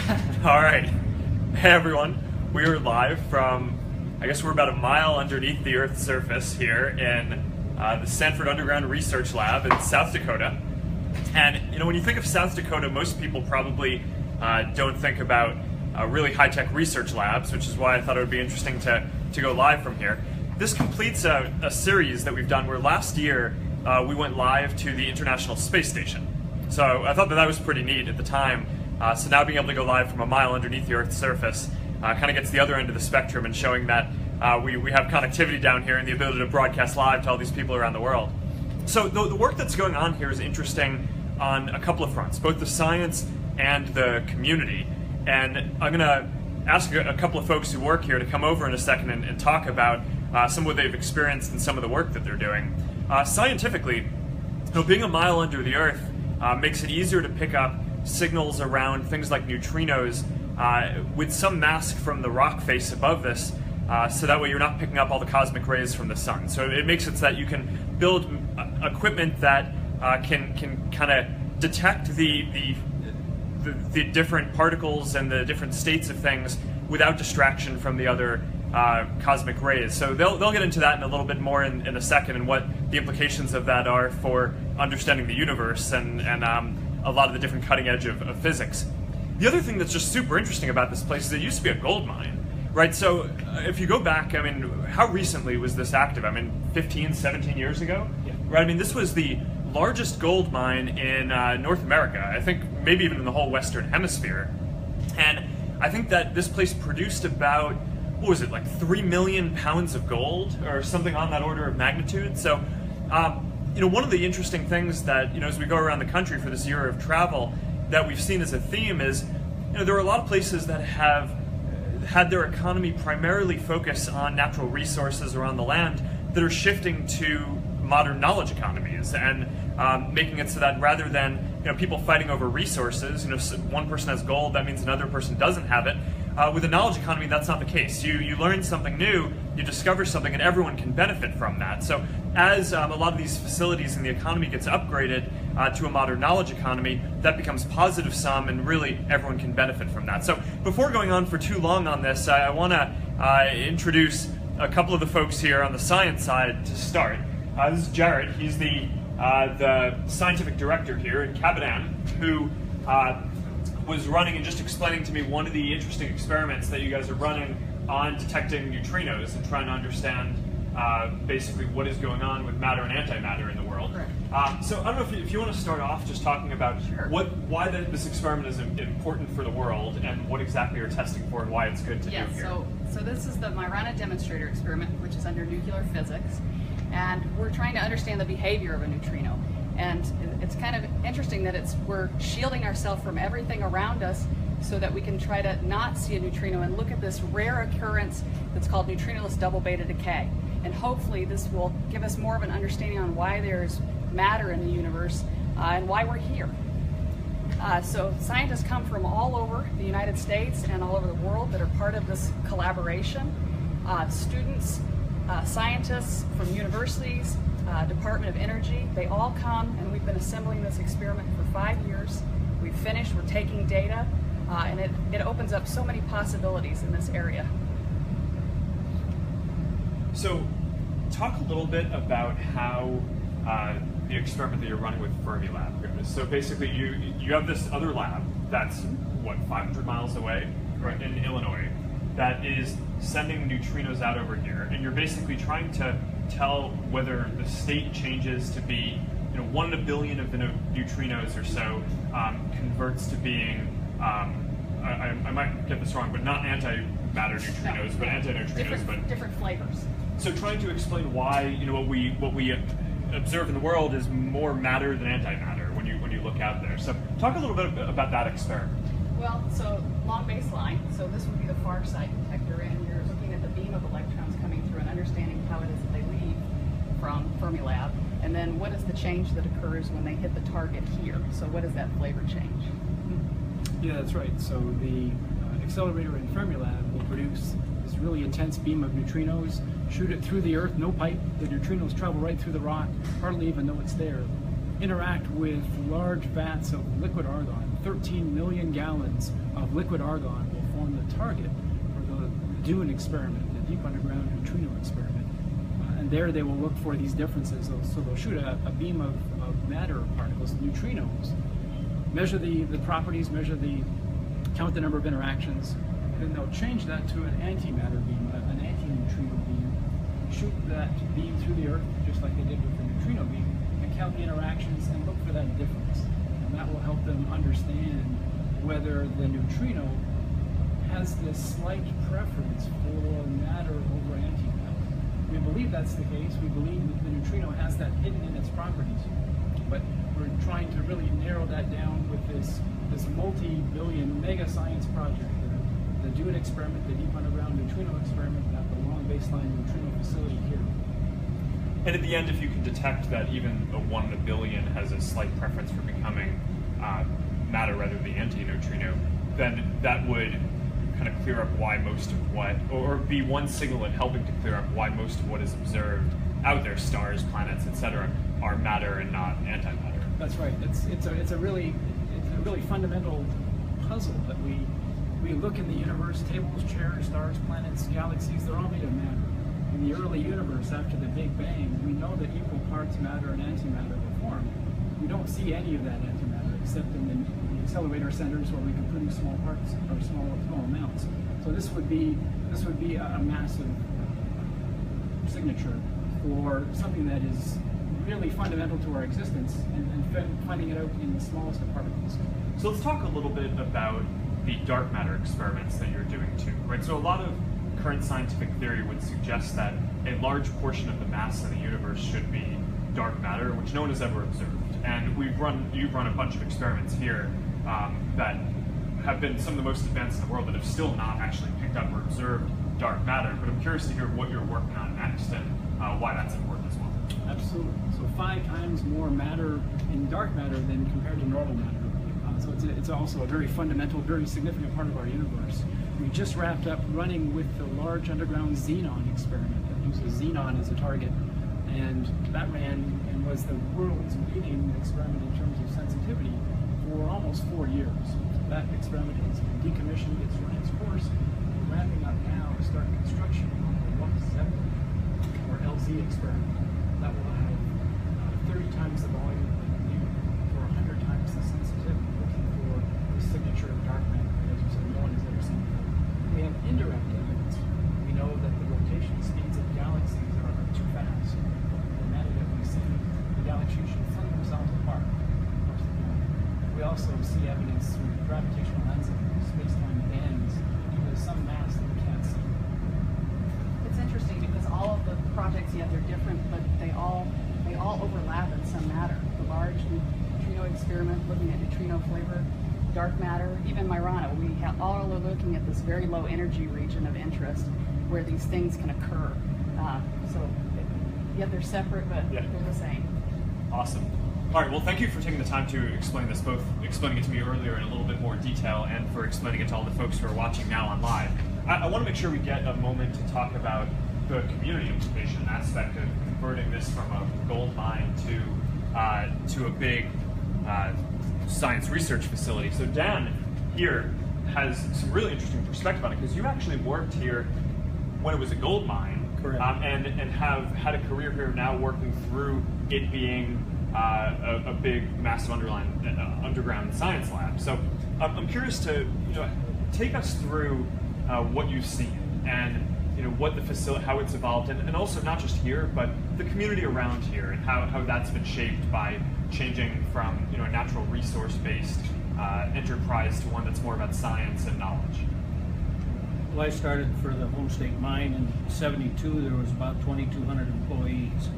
All right. Hey everyone. We are live from, I guess we're about a mile underneath the Earth's surface here in the Sanford Underground Research Lab in South Dakota. And when you think of South Dakota, most people probably don't think about really high-tech research labs, which is why I thought it would be interesting to go live from here. This completes a series that we've done where last year we went live to the International Space Station. So I thought that was pretty neat at the time. So now being able to go live from a mile underneath the Earth's surface kind of gets the other end of the spectrum and showing that we have connectivity down here and the ability to broadcast live to all these people around the world. So the work that's going on here is interesting on a couple of fronts, both the science and the community. And I'm going to ask a couple of folks who work here to come over in a second and talk about some of what they've experienced and some of the work that they're doing. Scientifically, being a mile under the Earth makes it easier to pick up signals around things like neutrinos with some mask from the rock face above this, so that way you're not picking up all the cosmic rays from the sun. So it makes it so that you can build equipment that can kind of detect the different particles and the different states of things without distraction from the other cosmic rays. So they'll get into that in a little bit more in a second, and what the implications of that are for understanding the universe and a lot of the different cutting edge of physics. The other thing that's just super interesting about this place is it used to be a gold mine, right? So if you go back, I mean, how recently was this active? I mean, 15, 17 years ago? Yeah. Right? I mean, this was the largest gold mine in North America, I think maybe even in the whole Western Hemisphere. And I think that this place produced about, what was it, like 3 million pounds of gold or something on that order of magnitude. So, one of the interesting things that, as we go around the country for this year of travel, that we've seen as a theme is, there are a lot of places that have had their economy primarily focus on natural resources around the land that are shifting to modern knowledge economies and making it so that rather than people fighting over resources, one person has gold, that means another person doesn't have it. With a knowledge economy, that's not the case. You learn something new, you discover something, and everyone can benefit from that. So as a lot of these facilities in the economy gets upgraded to a modern knowledge economy, that becomes positive sum, and really everyone can benefit from that. So before going on for too long on this, I want to introduce a couple of the folks here on the science side to start. This is Jared. He's the scientific director here in Cabadan, who was running and just explaining to me one of the interesting experiments that you guys are running on detecting neutrinos and trying to understand basically what is going on with matter and antimatter in the world. So I don't know if you want to start off just talking about why this experiment is important for the world and what exactly you're testing for and why it's good to do here. So this is the Myrana demonstrator experiment, which is under nuclear physics, and we're trying to understand the behavior of a neutrino. And it's kind of interesting that we're shielding ourselves from everything around us so that we can try to not see a neutrino and look at this rare occurrence that's called neutrinoless double beta decay. And hopefully this will give us more of an understanding on why there's matter in the universe and why we're here. So scientists come from all over the United States and all over the world that are part of this collaboration. Students, scientists from universities, Department of Energy, they all come, and we've been assembling this experiment for 5 years. We've finished, we're taking data, and it opens up so many possibilities in this area. So talk a little bit about how the experiment that you're running with Fermilab goes. So basically you have this other lab that's, what, 500 miles away in Illinois that is sending neutrinos out over here, and you're basically trying to tell whether the state changes to be, 1 in a billion of the neutrinos or so converts to being, I might get this wrong, but not antimatter neutrinos, but antineutrinos, different flavors. So trying to explain why, what we observe in the world is more matter than antimatter when you look out there. So talk a little bit about that experiment. Well, so long baseline, so this would be the far side detector, and you're looking at the beam of electrons coming through and understanding how it is that they leave from Fermilab, and then what is the change that occurs when they hit the target here. So what is that flavor change? Yeah, that's right. So the accelerator in Fermilab will produce this really intense beam of neutrinos, shoot it through the Earth, no pipe. The neutrinos travel right through the rock, hardly even know it's there. Interact with large vats of liquid argon, 13 million gallons of liquid argon will form the target for the DUNE experiment, the Deep Underground Neutrino experiment. And there they will look for these differences. So they'll shoot a beam of matter particles, neutrinos, measure the properties, count the number of interactions, then they'll change that to an antimatter beam, an anti-neutrino beam, shoot that beam through the Earth, just like they did with the neutrino beam, and count the interactions and look for that difference. And that will help them understand whether the neutrino has this slight preference for matter over antimatter. We believe that's the case. We believe that the neutrino has that hidden in its properties. But we're trying to really narrow that down with this multi-billion mega science project, the DUNE experiment, the Deep Underground Neutrino experiment at the Long Baseline Neutrino Facility here. And at the end, if you can detect that even a 1 in a billion has a slight preference for becoming matter rather than the anti-neutrino, then that would kind of clear up why most of what, or be one signal in helping to clear up why most of what is observed out there, stars, planets, etc., are matter and not antimatter. That's right. It's a really fundamental puzzle that we look in the universe, tables, chairs, stars, planets, galaxies, they're all made of matter. In the early universe, after the Big Bang, we know that equal parts matter and antimatter were formed. We don't see any of that antimatter except in the accelerator centers where we can produce small parts or small amounts. So this would be a massive signature for something that is really fundamental to our existence and finding it out in the smallest of particles. So let's talk a little bit about the dark matter experiments that you're doing too, right? So a lot of current scientific theory would suggest that a large portion of the mass in the universe should be dark matter, which no one has ever observed. And you've run a bunch of experiments here that have been some of the most advanced in the world that have still not actually picked up or observed dark matter. But I'm curious to hear what you're working on next and why that's important as well. Absolutely. So 5 times more matter in dark matter than compared to normal matter. So it's also a very fundamental, very significant part of our universe. We just wrapped up running with the Large Underground Xenon experiment that uses xenon as a target. And that ran and was the world's leading experiment in terms of sensitivity for almost 4 years. That experiment has been decommissioned, it's run its course. We're ramping up now to start construction on the LUX-7 or LZ experiment. That will have 30 times the volume of the new for 100 times the sensitivity, looking for the signature of dark matter that, as you said, no one has ever seen before. We have indirect evidence. We know that the rotation speeds of galaxies are too fast. The matter that we see, the galaxies should fling themselves apart. Of course they don't. We also see evidence through gravitational lensing, space-time bands, because some mass that we can't see. It's interesting because all of the projects, yet they're different, but they all overlap in some matter. The large neutrino experiment looking at neutrino flavor, dark matter, even Myrana, we all are looking at this very low energy region of interest where these things can occur. Yet they're separate, but they're the same. Awesome. All right, well, thank you for taking the time to explain this, both explaining it to me earlier in a little bit more detail and for explaining it to all the folks who are watching now on live. I want to make sure we get a moment to talk about the community implication aspect of converting this from a gold mine to a big science research facility. So Dan here has some really interesting perspective on it because you actually worked here when it was a gold mine. Correct. And have had a career here now working through it being a big, massive underground science lab. So I'm curious to take us through what you've seen and what the facility, how it's evolved, and also not just here, but the community around here and how that's been shaped by changing from a natural resource-based enterprise to one that's more about science and knowledge. Well, I started for the Home State Mine in '72. There was about 2,200 employees,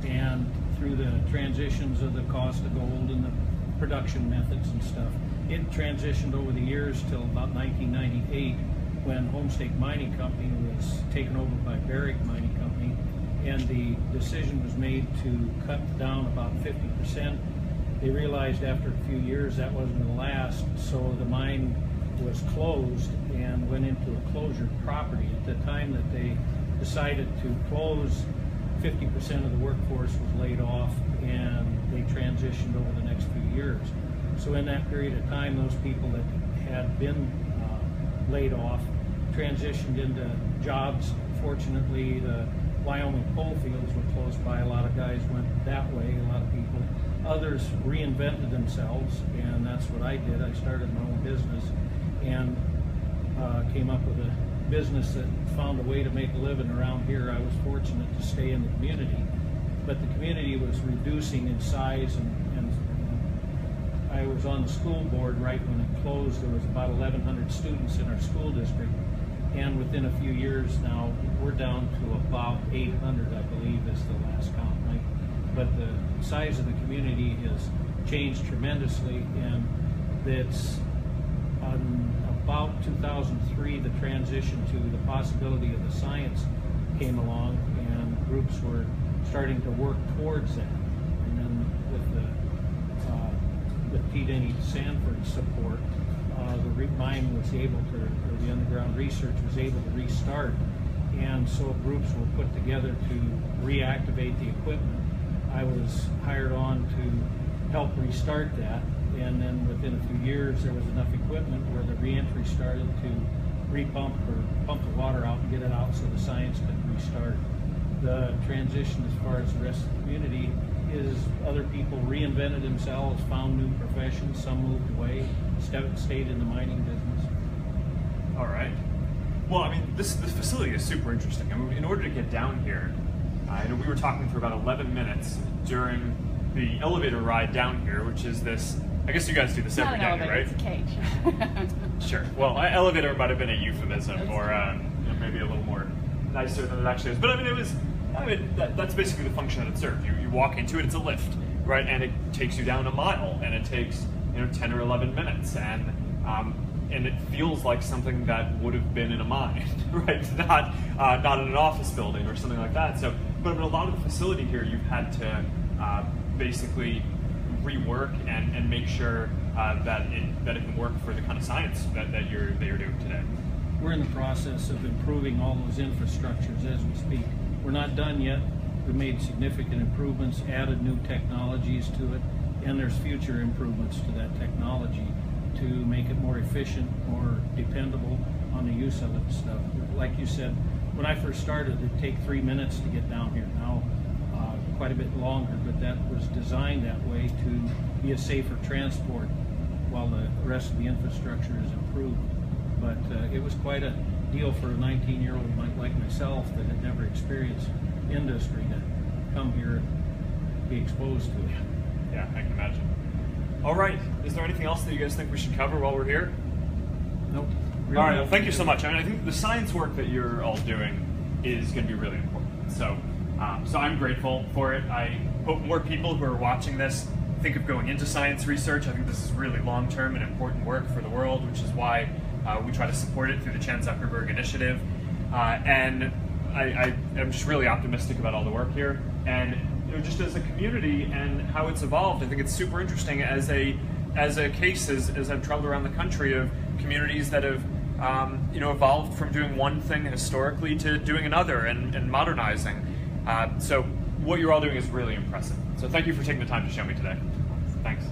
and through the transitions of the cost of gold and the production methods and stuff, it transitioned over the years till about 1998 when Home State Mining Company was taken over by Barrick Mining Company, and the decision was made to cut down about 50%. They realized after a few years that wasn't going to last, so the mine was closed and went into a closure property. At the time that they decided to close, 50% of the workforce was laid off, and they transitioned over the next few years. So in that period of time, those people that had been laid off transitioned into jobs. Fortunately, the Wyoming coal fields were close by. A lot of guys went that way, a lot of people. Others reinvented themselves, and that's what I did. I started my own business and came up with a business that found a way to make a living around here. I was fortunate to stay in the community, but the community was reducing in size, and I was on the school board right when it closed. There was about 1,100 students in our school district, and within a few years now, we're down to about 800, I believe, is the last count. But the size of the community has changed tremendously, and it's on about 2003, the transition to the possibility of the science came along, and groups were starting to work towards that. And then with Pete Denny Sanford's support, the mine was able to, or the underground research was able to restart, and so groups were put together to reactivate the equipment. I was hired on to help restart that, and then within a few years there was enough equipment where the reentry started to repump or pump the water out and get it out so the science could restart. The transition as far as the rest of the community is other people reinvented themselves, found new professions, some moved away, stayed in the mining business. All right. Well, I mean, this facility is super interesting. I mean, in order to get down here, I know we were talking for about 11 minutes during the elevator ride down here, which is this, I guess you guys do this every day, right? It's a cage. Sure. Well, elevator might have been a euphemism, or you know, maybe a little more nicer than it actually is. But I mean, that's basically the function that it serves. You walk into it, it's a lift, right? And it takes you down a mile, and it takes 10 or 11 minutes, and it feels like something that would have been in a mine, right? Not in an office building or something like that. So, but in a lot of the facility here, you've had to basically rework and make sure that it can work for the kind of science that you're doing today. We're in the process of improving all those infrastructures as we speak. We're not done yet. We've made significant improvements, added new technologies to it, and there's future improvements to that technology to make it more efficient, more dependable on the use of it and stuff. Like you said, when I first started, it'd take 3 minutes to get down here. Now, quite a bit longer, but that was designed that way to be a safer transport while the rest of the infrastructure is improved. But it was quite a deal for a 19-year-old like myself that had never experienced industry to come here and be exposed to it. Yeah, I can imagine. All right, is there anything else that you guys think we should cover while we're here? Nope. All right, well, thank you so much. I mean, I think the science work that you're all doing is going to be really important. So I'm grateful for it. I hope more people who are watching this think of going into science research. I think this is really long-term and important work for the world, which is why we try to support it through the Chan Zuckerberg Initiative. And I am just really optimistic about all the work here. And just as a community and how it's evolved, I think it's super interesting as a case as I've traveled around the country of communities that have evolved from doing one thing historically to doing another and modernizing. So what you're all doing is really impressive. So thank you for taking the time to show me today. Thanks.